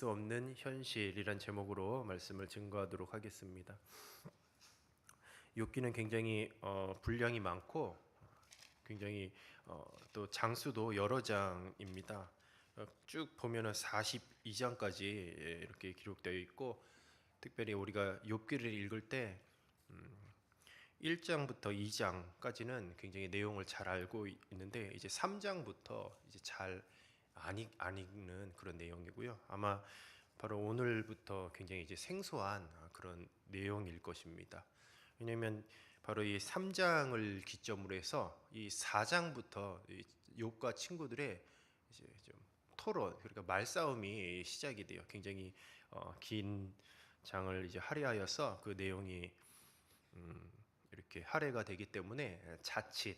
수 없는 현실이란 제목으로 말씀을 증거하도록 하겠습니다. 욥기는 굉장히 분량이 많고 굉장히 또 장수도 여러 장입니다. 쭉 보면은 42장까지 이렇게 기록되어 있고, 특별히 우리가 욥기를 읽을 때 1장부터 2장까지는 굉장히 내용을 잘 알고 있는데, 이제 3장부터 이제 잘 안 읽는 그런 내용이고요. 아마 바로 오늘부터 굉장히 이제 생소한 그런 내용일 것입니다. 왜냐하면 바로 이 3장을 기점으로 해서 이 4장부터 욥과 친구들의 이제 좀 토론, 그러니까 말싸움이 시작이 돼요. 굉장히 긴 장을 이제 할애하여서 그 내용이 이렇게 할애가 되기 때문에 자칫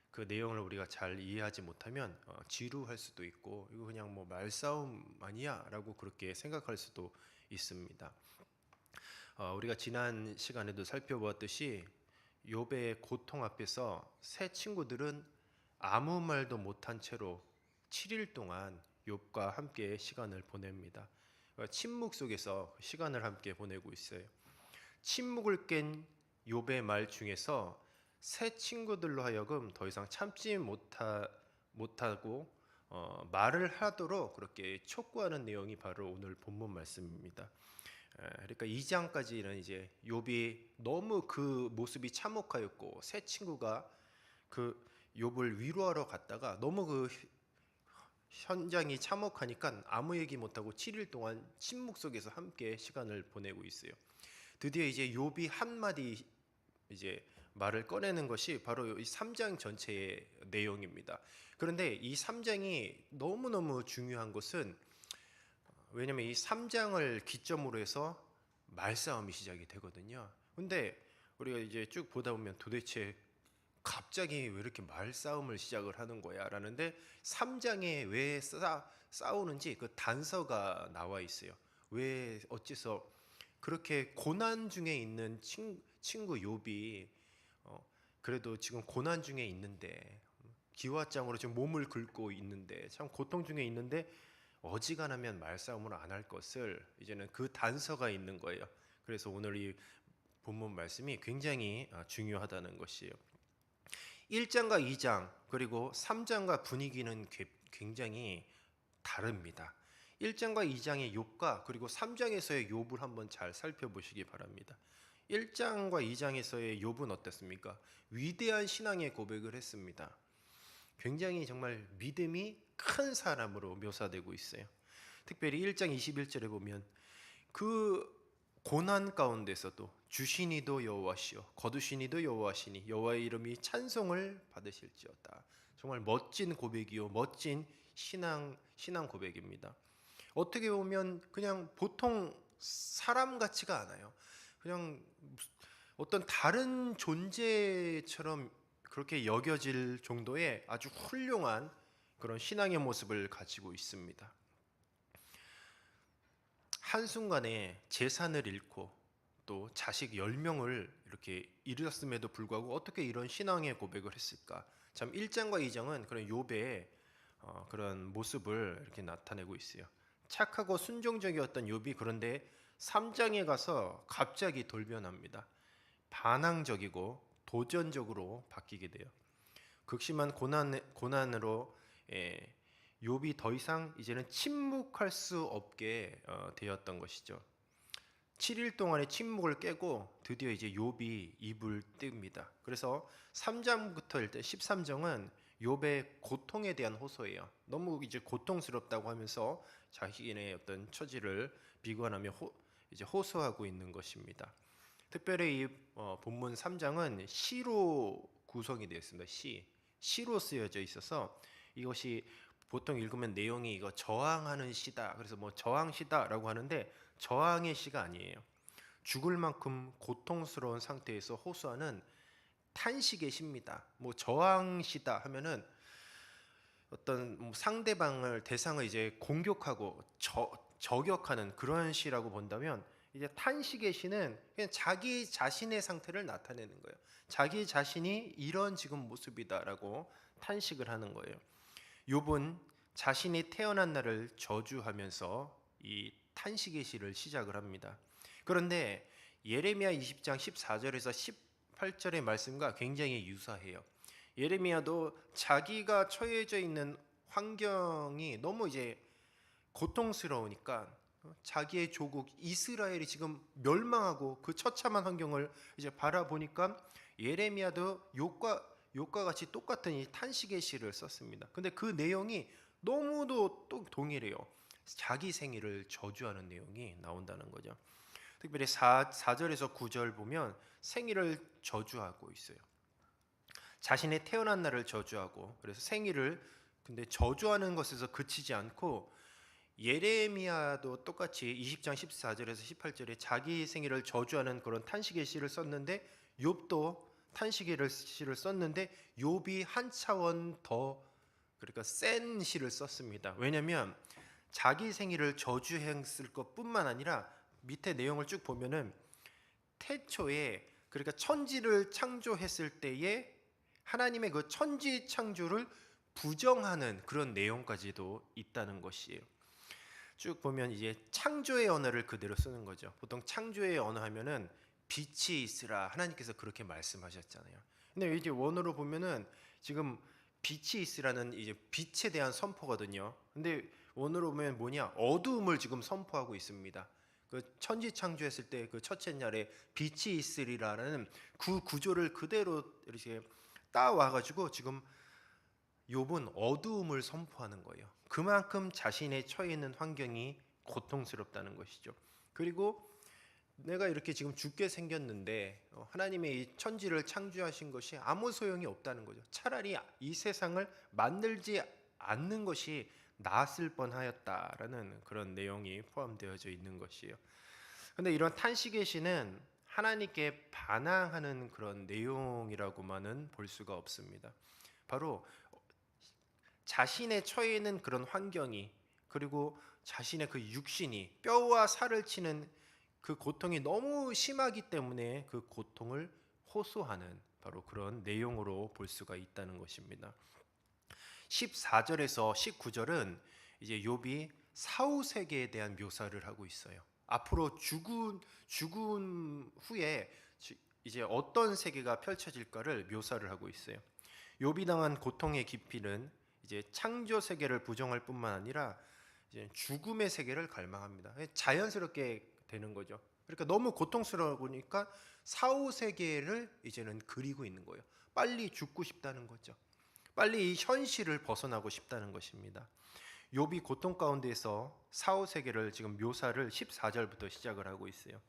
그 내용을 우리가 잘 이해하지 못하면 지루할 수도 있고, 이거 그냥 뭐 말싸움 아니야라고 그렇게 생각할 수도 있습니다. 우리가 지난 시간에도 살펴보았듯이 욥의 고통 앞에서 세 친구들은 아무 말도 못한 채로 7일 동안 욥과 함께 시간을 보냅니다. 침묵 속에서 시간을 함께 보내고 있어요. 침묵을 깬 욥의 말 중에서 새 친구들로 하여금 더 이상 참지 못하고 말을 하도록 그렇게 촉구하는 내용이 바로 오늘 본문 말씀입니다. 그러니까 2장까지는 이제 욥이 너무 그 모습이 참혹하였고, 새 친구가 그 욥을 위로하러 갔다가 너무 그 현장이 참혹하니까 아무 얘기 못하고 7일 동안 침묵 속에서 함께 시간을 보내고 있어요. 드디어 이제 욥이 한마디 이제 말을 꺼내는 것이 바로 이 3장 전체의 내용입니다. 그런데 이 3장이 너무너무 중요한 것은, 왜냐하면 이 3장을 기점으로 해서 말싸움이 시작이 되거든요. 근데 우리가 이제 쭉 보다 보면 도대체 갑자기 왜 이렇게 말싸움을 시작을 하는 거야? 라는데 3장에 왜 싸우는지 그 단서가 나와 있어요. 왜 어째서 그렇게 고난 중에 있는 친구 욥이 그래도 지금 고난 중에 있는데, 기와장으로 지금 몸을 긁고 있는데, 참 고통 중에 있는데 어지간하면 말싸움을 안 할 것을, 이제는 그 단서가 있는 거예요. 그래서 오늘 이 본문 말씀이 굉장히 중요하다는 것이에요. 1장과 2장 그리고 3장과 분위기는 굉장히 다릅니다. 1장과 2장의 욥과 그리고 3장에서의 욥을 한번 잘 살펴보시기 바랍니다. 1장과 2장에서의 욥은 어땠습니까? 위대한 신앙의 고백을 했습니다. 굉장히 정말 믿음이 큰 사람으로 묘사되고 있어요. 특별히 1장 21절에 보면 그 고난 가운데서도 주시니도 여호와시요 거두시니도 여호와시니 여호와의 이름이 찬송을 받으실지어다. 정말 멋진 고백이요, 멋진 신앙 고백입니다. 어떻게 보면 그냥 보통 사람 같지가 않아요. 그냥 어떤 다른 존재처럼 그렇게 여겨질 정도의 아주 훌륭한 그런 신앙의 모습을 가지고 있습니다. 한순간에 재산을 잃고 또 자식 10명을 이렇게 잃었음에도 불구하고 어떻게 이런 신앙의 고백을 했을까? 참 1장과 2장은 그런 욥의 그런 모습을 이렇게 나타내고 있어요. 착하고 순종적이었던 욥이 그런데 3장에 가서 갑자기 돌변합니다. 반항적이고 도전적으로 바뀌게 돼요. 극심한 고난으로 욥이 더 이상 이제는 침묵할 수 없게 되었던 것이죠. 7일 동안의 침묵을 깨고 드디어 이제 욥이 입을 띱니다. 그래서 3장부터 일단 13장은 욥의 고통에 대한 호소예요. 너무 이제 고통스럽다고 하면서 자신의 어떤 처지를 비관하며 이제 호소하고 있는 것입니다. 특별히 이 본문 3장은 시로 구성이 되어 있습니다. 시로 쓰여져 있어서 이것이 보통 읽으면 내용이 이거 저항하는 시다. 그래서 뭐 저항시다라고 하는데 저항의 시가 아니에요. 죽을 만큼 고통스러운 상태에서 호소하는 탄식의 시입니다. 뭐 저항시다 하면은 어떤 상대방을 대상을 이제 공격하고 저격하는 그런 시라고 본다면, 이제 탄식의 시는 그냥 자기 자신의 상태를 나타내는 거예요. 자기 자신이 이런 지금 모습이다라고 탄식을 하는 거예요. 욥은 자신이 태어난 날을 저주하면서 이 탄식의 시를 시작을 합니다. 그런데 예레미야 20장 14절에서 18절의 말씀과 굉장히 유사해요. 예레미야도 자기가 처해져 있는 환경이 너무 이제 고통스러우니까 자기의 조국 이스라엘이 지금 멸망하고 그 처참한 환경을 이제 바라보니까 예레미야도 욕과 같이 똑같은 이 탄식의 시를 썼습니다. 근데 그 내용이 너무도 또 동일해요. 자기 생일을 저주하는 내용이 나온다는 거죠. 특별히 4절에서 9절 보면 생일을 저주하고 있어요. 자신의 태어난 날을 저주하고, 그래서 생일을 근데 저주하는 것에서 그치지 않고 예레미야도 똑같이 20장 14절에서 18절에 자기 생일을 저주하는 그런 탄식의 시를 썼는데, 욥도 탄식의 시를 썼는데 욥이 한 차원 더, 그러니까 센 시를 썼습니다. 왜냐하면 자기 생일을 저주했을 것뿐만 아니라 밑에 내용을 쭉 보면은 태초에, 그러니까 천지를 창조했을 때에 하나님의 그 천지 창조를 부정하는 그런 내용까지도 있다는 것이에요. 쭉 보면 이제 창조의 언어를 그대로 쓰는 거죠. 보통 창조의 언어 하면은 빛이 있으라, 하나님께서 그렇게 말씀하셨잖아요. 근데 이제 원어로 보면은 지금 빛이 있으라는 이제 빛에 대한 선포거든요. 근데 원어로 보면 뭐냐, 어두움을 지금 선포하고 있습니다. 그 천지 창조했을 때 그 첫째 날에 빛이 있으리라는 그 구조를 그대로 이렇게 따와 가지고 지금 욥은 어두움을 선포하는 거예요. 그만큼 자신의 처해 있는 환경이 고통스럽다는 것이죠. 그리고 내가 이렇게 지금 죽게 생겼는데 하나님의 이 천지를 창조하신 것이 아무 소용이 없다는 거죠. 차라리 이 세상을 만들지 않는 것이 나았을 뻔하였다라는 그런 내용이 포함되어져 있는 것이에요. 근데 이런 탄식의 시는 하나님께 반항하는 그런 내용이라고만은 볼 수가 없습니다. 바로 자신의 처해 있는 그런 환경이, 그리고 자신의 그 육신이 뼈와 살을 치는 그 고통이 너무 심하기 때문에 그 고통을 호소하는 바로 그런 내용으로 볼 수가 있다는 것입니다. 14절에서 19절은 이제 욥이 사후 세계에 대한 묘사를 하고 있어요. 앞으로 죽은 후에 이제 어떤 세계가 펼쳐질까를 묘사를 하고 있어요. 욥이 당한 고통의 깊이는 이제 창조 세계를 부정할 뿐만 아니라 이제 죽음의 세계를 갈망합니다. 자연스럽게 되는 거죠. 그러니까 너무 고통스러우니까 사후 세계를 이제는 그리고 있는 거예요. 빨리 죽고 싶다는 거죠. 빨리 이 현실을 벗어나고 싶다는 것입니다. 욥이 고통 가운데서 사후 세계를 지금 묘사를 14절부터 시작을 하고 있어요.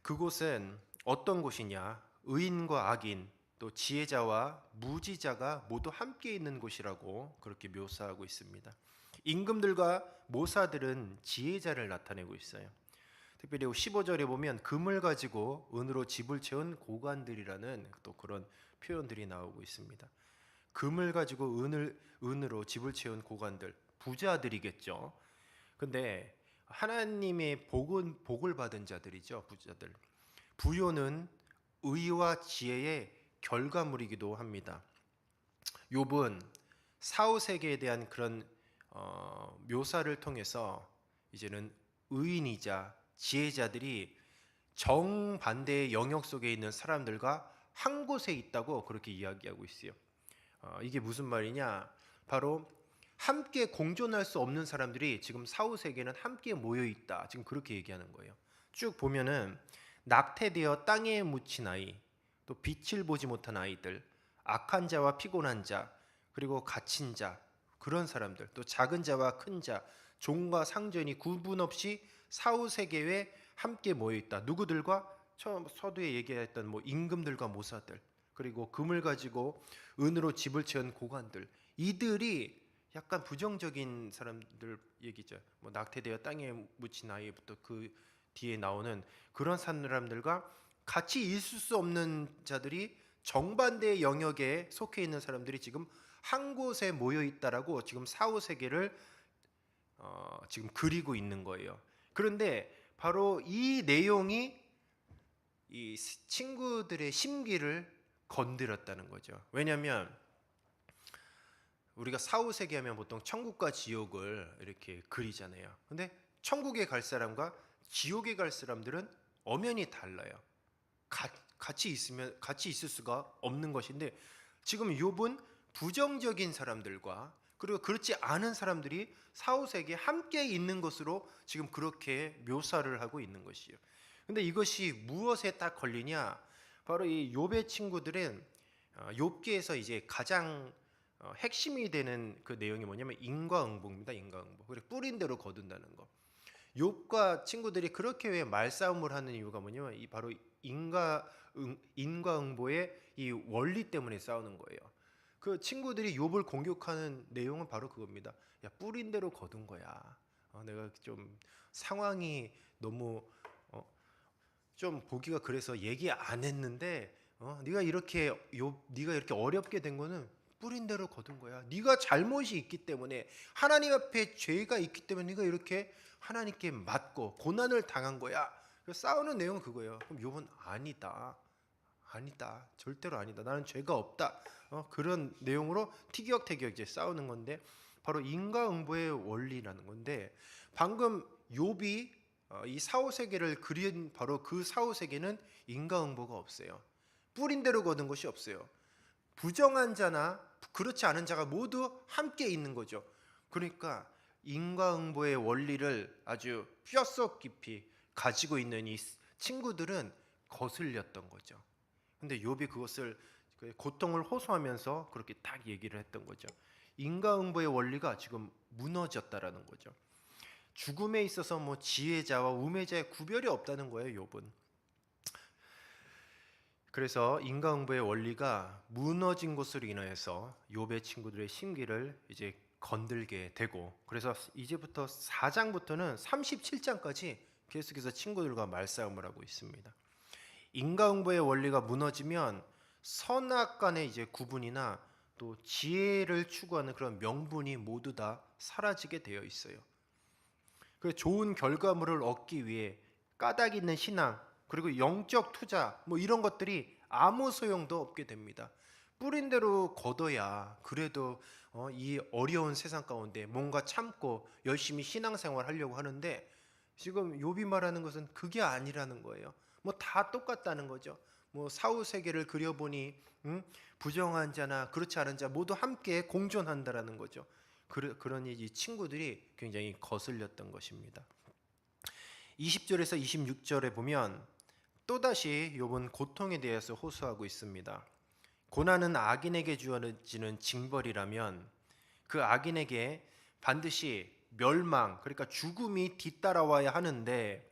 그곳은 어떤 곳이냐? 의인과 악인, 또 지혜자와 무지자가 모두 함께 있는 곳이라고 그렇게 묘사하고 있습니다. 임금들과 모사들은 지혜자를 나타내고 있어요. 특별히 15절에 보면 금을 가지고 은으로 집을 채운 고관들이라는 또 그런 표현들이 나오고 있습니다. 금을 가지고 은으로 집을 채운 고관들, 부자들이겠죠. 근데 하나님의 복을 받은 자들이죠, 부자들. 부요는 의와 지혜의 결과물이기도 합니다. 욥은 사후 세계에 대한 그런 묘사를 통해서 이제는 의인이자 지혜자들이 정반대의 영역 속에 있는 사람들과 한 곳에 있다고 그렇게 이야기하고 있어요. 이게 무슨 말이냐? 바로 함께 공존할 수 없는 사람들이 지금 사후 세계는 함께 모여 있다. 지금 그렇게 얘기하는 거예요. 쭉 보면은 낙태되어 땅에 묻힌 아이, 또 빛을 보지 못한 아이들, 악한 자와 피곤한 자, 그리고 갇힌 자, 그런 사람들, 또 작은 자와 큰 자, 종과 상전이 구분 없이 사후 세계에 함께 모여 있다. 누구들과? 처음 서두에 얘기했던 뭐 임금들과 모사들, 그리고 금을 가지고 은으로 집을 채운 고관들, 이들이 약간 부정적인 사람들 얘기죠. 뭐 낙태되어 땅에 묻힌 아이부터 그 뒤에 나오는 그런 사람들과 같이 있을 수 없는 자들이 정반대의 영역에 속해 있는 사람들이 지금 한 곳에 모여 있다라고 지금 사후 세계를 지금 그리고 있는 거예요. 그런데 바로 이 내용이 이 친구들의 심기를 건드렸다는 거죠. 왜냐하면 우리가 사후 세계하면 보통 천국과 지옥을 이렇게 그리잖아요. 근데 천국에 갈 사람과 지옥에 갈 사람들은 엄연히 달라요. 같이 있을 수가 없는 것인데, 지금 욥은 부정적인 사람들과 그리고 그렇지 않은 사람들이 사후세계에 함께 있는 것으로 지금 그렇게 묘사를 하고 있는 것이요. 근데 이것이 무엇에 딱 걸리냐? 바로 이 욥의 친구들은 욥기에서 이제 가장 핵심이 되는 그 내용이 뭐냐면 인과응보입니다. 인과응보. 그리고 뿌린 대로 거둔다는 거. 욥과 친구들이 그렇게 왜 말싸움을 하는 이유가 뭐냐면 이 바로 인과응보의 이 원리 때문에 싸우는 거예요. 그 친구들이 욥을 공격하는 내용은 바로 그겁니다. 야, 뿌린 대로 거둔 거야. 내가 좀 상황이 너무 좀 보기가 그래서 얘기 안 했는데 네가 이렇게 어렵게 된 거는 뿌린 대로 거둔 거야. 네가 잘못이 있기 때문에, 하나님 앞에 죄가 있기 때문에 네가 이렇게 하나님께 맞고 고난을 당한 거야. 싸우는 내용은 그거예요. 그럼 욥은 아니다, 절대로 아니다, 나는 죄가 없다, 그런 내용으로 티격태격 이제 싸우는 건데, 바로 인과응보의 원리라는 건데, 방금 욥이 이 사후세계를 그린 바로 그 사후세계는 인과응보가 없어요. 뿌린 대로 거둔 것이 없어요. 부정한 자나 그렇지 않은 자가 모두 함께 있는 거죠. 그러니까 인과응보의 원리를 아주 뼛속 깊이 가지고 있는 이 친구들은 거슬렸던 거죠. 근데 욥이 그것을 고통을 호소하면서 그렇게 딱 얘기를 했던 거죠. 인과응보의 원리가 지금 무너졌다라는 거죠. 죽음에 있어서 뭐 지혜자와 우매자의 구별이 없다는 거예요, 욥은. 그래서 인과응보의 원리가 무너진 것으로 인하여서 욥의 친구들의 심기를 이제 건들게 되고, 그래서 이제부터 4장부터는 37장까지 계속해서 친구들과 말싸움을 하고 있습니다. 인과응보의 원리가 무너지면 선악 간의 이제 구분이나 또 지혜를 추구하는 그런 명분이 모두 다 사라지게 되어 있어요. 그 좋은 결과물을 얻기 위해 까닭 있는 신앙, 그리고 영적 투자 뭐 이런 것들이 아무 소용도 없게 됩니다. 뿌린 대로 걷어야 그래도 이 어려운 세상 가운데 뭔가 참고 열심히 신앙생활 하려고 하는데, 지금 욥이 말하는 것은 그게 아니라는 거예요. 뭐 다 똑같다는 거죠. 뭐 사후 세계를 그려보니 부정한 자나 그렇지 않은 자 모두 함께 공존한다라는 거죠. 그러니 이 친구들이 굉장히 거슬렸던 것입니다. 20절에서 26절에 보면 또다시 욥은 고통에 대해서 호소하고 있습니다. 고난은 악인에게 주어지는 징벌이라면 그 악인에게 반드시 멸망, 그러니까 죽음이 뒤따라와야 하는데,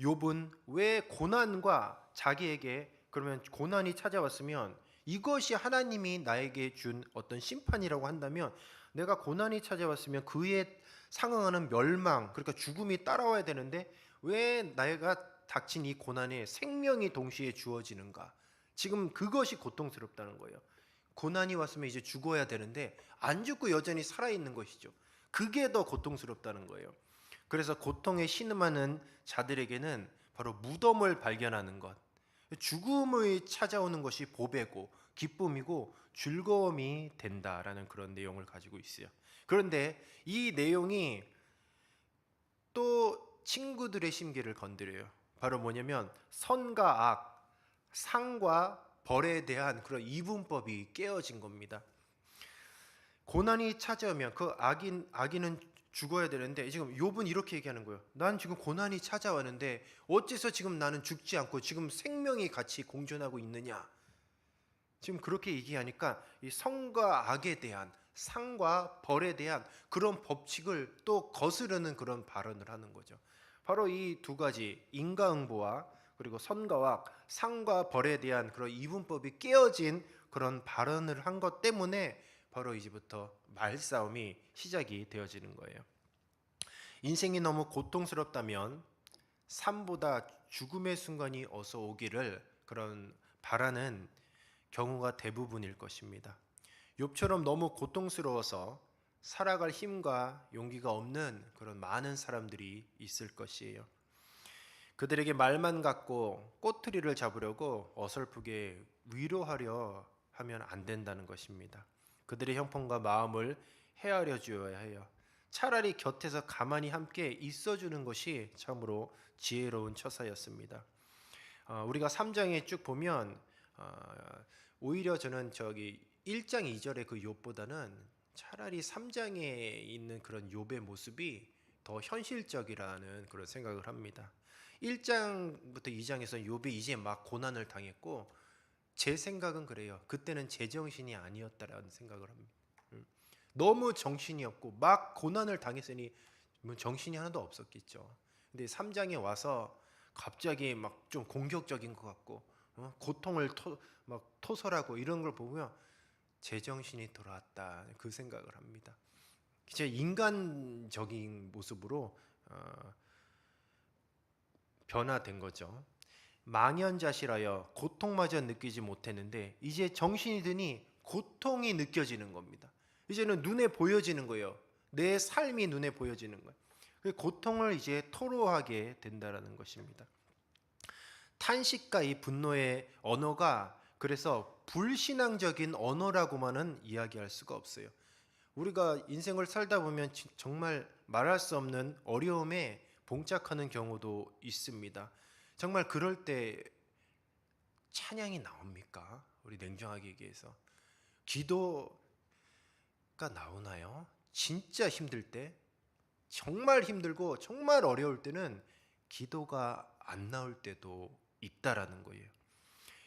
욥은 왜 고난과 자기에게, 그러면 고난이 찾아왔으면 이것이 하나님이 나에게 준 어떤 심판이라고 한다면, 내가 고난이 찾아왔으면 그에 상응하는 멸망, 그러니까 죽음이 따라와야 되는데 왜 내가 닥친 이 고난에 생명이 동시에 주어지는가? 지금 그것이 고통스럽다는 거예요. 고난이 왔으면 이제 죽어야 되는데 안 죽고 여전히 살아있는 것이죠. 그게 더 고통스럽다는 거예요. 그래서 고통에 신음하는 자들에게는 바로 무덤을 발견하는 것, 죽음이 찾아오는 것이 보배고 기쁨이고 즐거움이 된다라는 그런 내용을 가지고 있어요. 그런데 이 내용이 또 친구들의 심기를 건드려요. 바로 뭐냐면 선과 악, 상과 벌에 대한 그런 이분법이 깨어진 겁니다. 고난이 찾아오면 그 악인은 죽어야 되는데, 지금 욥은 이렇게 얘기하는 거예요. 난 지금 고난이 찾아왔는데 어째서 지금 나는 죽지 않고 지금 생명이 같이 공존하고 있느냐? 지금 그렇게 얘기하니까 이 선과 악에 대한, 상과 벌에 대한 그런 법칙을 또 거스르는 그런 발언을 하는 거죠. 바로 이 두 가지, 인과응보와 그리고 선과 악, 상과 벌에 대한 그런 이분법이 깨어진 그런 발언을 한 것 때문에 바로 이제부터 말싸움이 시작이 되어지는 거예요. 인생이 너무 고통스럽다면 삶보다 죽음의 순간이 어서 오기를 그런 바라는 경우가 대부분일 것입니다. 욥처럼 너무 고통스러워서 살아갈 힘과 용기가 없는 그런 많은 사람들이 있을 것이에요. 그들에게 말만 갖고 꼬투리를 잡으려고 어설프게 위로하려 하면 안 된다는 것입니다. 그들의 형편과 마음을 헤아려 주어야 해요. 차라리 곁에서 가만히 함께 있어주는 것이 참으로 지혜로운 처사였습니다. 우리가 3장에 쭉 보면 오히려 저는 저기 1장 2절의 그 욥보다는 차라리 3장에 있는 그런 욥의 모습이 더 현실적이라는 그런 생각을 합니다. 1장부터 2장에서 욥이 이제 막 고난을 당했고, 제 생각은 그래요. 그때는 제정신이 아니었다라는 생각을 합니다. 너무 정신이 없고 막 고난을 당했으니 뭐 정신이 하나도 없었겠죠. 근데 3장에 와서 갑자기 막 좀 공격적인 것 같고, 고통을 막 토설하고 이런 걸 보면 제정신이 돌아왔다, 그 생각을 합니다. 제 인간적인 모습으로 변화된 거죠. 망연자실하여 고통마저 느끼지 못했는데 이제 정신이 드니 고통이 느껴지는 겁니다. 이제는 눈에 보여지는 거예요. 내 삶이 눈에 보여지는 거예요. 그 고통을 이제 토로하게 된다라는 것입니다. 탄식과 이 분노의 언어가 그래서 불신앙적인 언어라고만은 이야기할 수가 없어요. 우리가 인생을 살다 보면 정말 말할 수 없는 어려움에 봉착하는 경우도 있습니다. 정말 그럴 때 찬양이 나옵니까? 우리 냉정하게 얘기해서 기도가 나오나요? 진짜 힘들 때, 정말 힘들고 정말 어려울 때는 기도가 안 나올 때도 있다라는 거예요.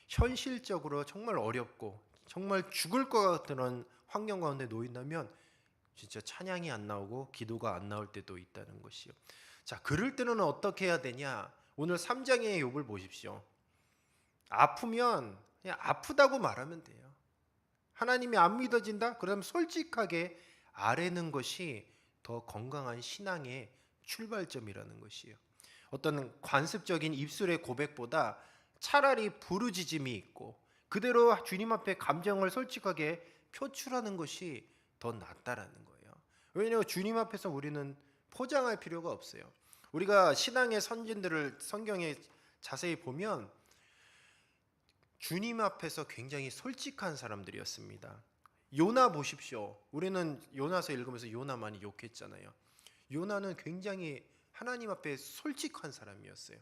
현실적으로 정말 어렵고 정말 죽을 것 같은 환경 가운데 놓인다면 진짜 찬양이 안 나오고 기도가 안 나올 때도 있다는 것이요. 자, 그럴 때는 어떻게 해야 되냐? 오늘 3장의 욥을 보십시오. 아프면 그냥 아프다고 말하면 돼요. 하나님이 안 믿어진다? 그러면 솔직하게 아뢰는 것이 더 건강한 신앙의 출발점이라는 것이에요. 어떤 관습적인 입술의 고백보다 차라리 부르짖음이 있고 그대로 주님 앞에 감정을 솔직하게 표출하는 것이 더 낫다라는 거예요. 왜냐하면 주님 앞에서 우리는 포장할 필요가 없어요. 우리가 신앙의 선진들을 성경에 자세히 보면 주님 앞에서 굉장히 솔직한 사람들이었습니다. 요나 보십시오. 우리는 요나서 읽으면서 요나 많이 욕했잖아요. 요나는 굉장히 하나님 앞에 솔직한 사람이었어요.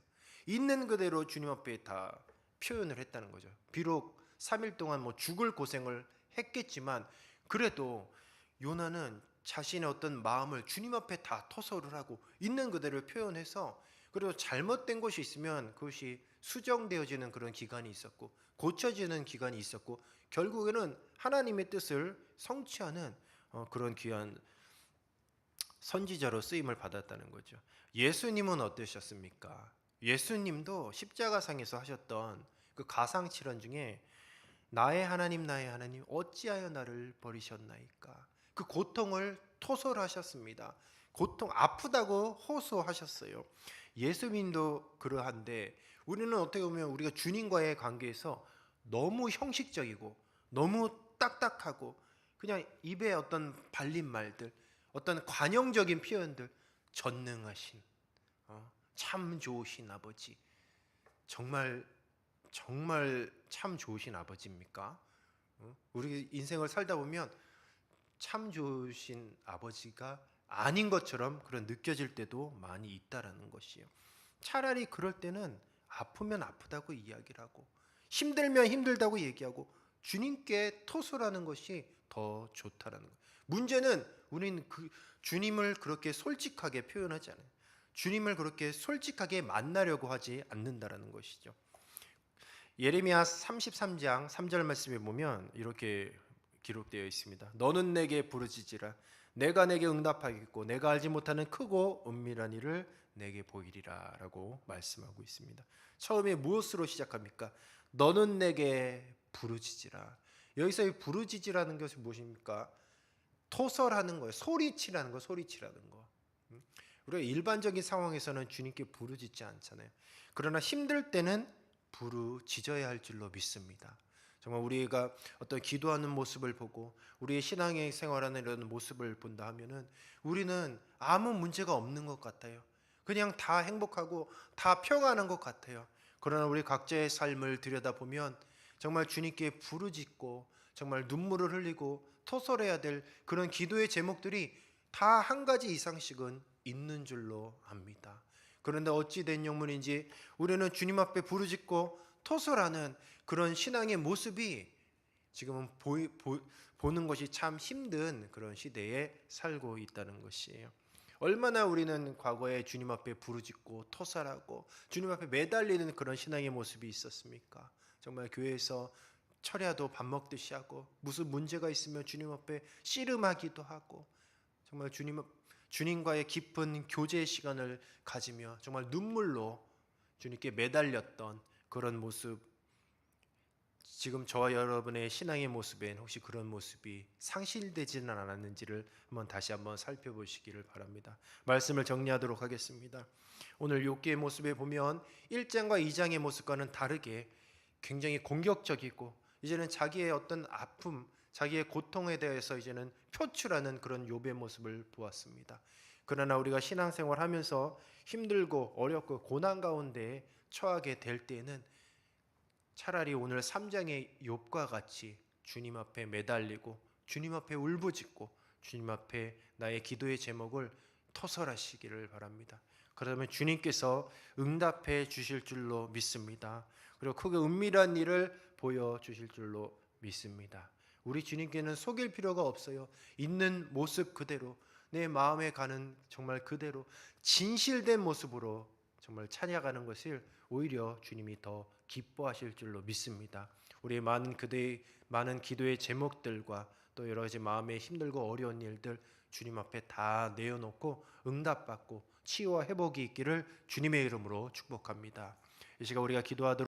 있는 그대로 주님 앞에 다 표현을 했다는 거죠. 비록 3일 동안 뭐 죽을 고생을 했겠지만 그래도 요나는 자신의 어떤 마음을 주님 앞에 다 토설을 하고 있는 그대로 표현해서, 그리고 잘못된 것이 있으면 그것이 수정되어지는 그런 기간이 있었고 고쳐지는 기간이 있었고 결국에는 하나님의 뜻을 성취하는 그런 귀한 선지자로 쓰임을 받았다는 거죠. 예수님은 어떠셨습니까? 예수님도 십자가상에서 하셨던 그 가상칠언 중에 나의 하나님 어찌하여 나를 버리셨나이까, 그 고통을 토설하셨습니다. 고통 아프다고 호소하셨어요. 예수님도 그러한데 우리는 어떻게 보면 우리가 주님과의 관계에서 너무 형식적이고 너무 딱딱하고 그냥 입에 어떤 발린 말들, 어떤 관용적인 표현들, 전능하신 참 좋으신 아버지, 정말 정말 참 좋으신 아버지입니까? 우리 인생을 살다 보면 참 좋으신 아버지가 아닌 것처럼 그런 느껴질 때도 많이 있다라는 것이에요. 차라리 그럴 때는 아프면 아프다고 이야기를 하고 힘들면 힘들다고 얘기하고 주님께 토설하는 것이 더 좋다라는 거예요. 문제는 우리는 그 주님을 그렇게 솔직하게 표현하지 않아요. 주님을 그렇게 솔직하게 만나려고 하지 않는다라는 것이죠. 예레미야 33장 3절 말씀에 보면 이렇게 기록되어 있습니다. 너는 내게 부르짖으라. 내가 내게 응답하겠고 내가 알지 못하는 크고 은밀한 일을 내게 보이리라 라고 말씀하고 있습니다. 처음에 무엇으로 시작합니까? 너는 내게 부르짖으라. 여기서 이 부르짖으라는 것이 무엇입니까? 토설하는 거예요. 소리치라는 거, 소리치라는 거. 우리가 일반적인 상황에서는 주님께 부르짖지 않잖아요. 그러나 힘들 때는 부르짖어야 할 줄로 믿습니다. 정말 우리가 어떤 기도하는 모습을 보고 우리의 신앙의 생활하는 이런 모습을 본다 하면은 우리는 아무 문제가 없는 것 같아요. 그냥 다 행복하고 다 평안한 것 같아요. 그러나 우리 각자의 삶을 들여다보면 정말 주님께 부르짖고 정말 눈물을 흘리고 토설해야 될 그런 기도의 제목들이 다 한 가지 이상씩은 있는 줄로 압니다. 그런데 어찌 된 영문인지 우리는 주님 앞에 부르짖고 토설하는 그런 신앙의 모습이 지금은 보는 것이 참 힘든 그런 시대에 살고 있다는 것이에요. 얼마나 우리는 과거에 주님 앞에 부르짖고 토설하고 주님 앞에 매달리는 그런 신앙의 모습이 있었습니까? 정말 교회에서 철야도 밥 먹듯이 하고 무슨 문제가 있으면 주님 앞에 씨름하기도 하고 정말 주님과의 깊은 교제 시간을 가지며 정말 눈물로 주님께 매달렸던 그런 모습, 지금 저와 여러분의 신앙의 모습엔 혹시 그런 모습이 상실되지는 않았는지를 다시 한번 살펴보시기를 바랍니다. 말씀을 정리하도록 하겠습니다. 오늘 욥기의 모습에 보면 1장과 2장의 모습과는 다르게 굉장히 공격적이고 이제는 자기의 어떤 아픔, 자기의 고통에 대해서 이제는 표출하는 그런 욥의 모습을 보았습니다. 그러나 우리가 신앙생활 하면서 힘들고 어렵고 고난 가운데 처하게 될 때에는 차라리 오늘 3장의 욥과 같이 주님 앞에 매달리고 주님 앞에 울부짖고 주님 앞에 나의 기도의 제목을 토설하시기를 바랍니다. 그러면 주님께서 응답해 주실 줄로 믿습니다. 그리고 크게 은밀한 일을 보여주실 줄로 믿습니다. 우리 주님께는 속일 필요가 없어요. 있는 모습 그대로 내 마음에 가는 정말 그대로 진실된 모습으로 정말 찬양하는 것을 오히려 주님이 더 기뻐하실 줄로 믿습니다. 우리의 많은 기도의 제목들과 또 여러 가지 마음에 힘들고 어려운 일들 주님 앞에 다 내어놓고 응답받고 치유와 회복이 있기를 주님의 이름으로 축복합니다. 이 시간 우리가 기도하도록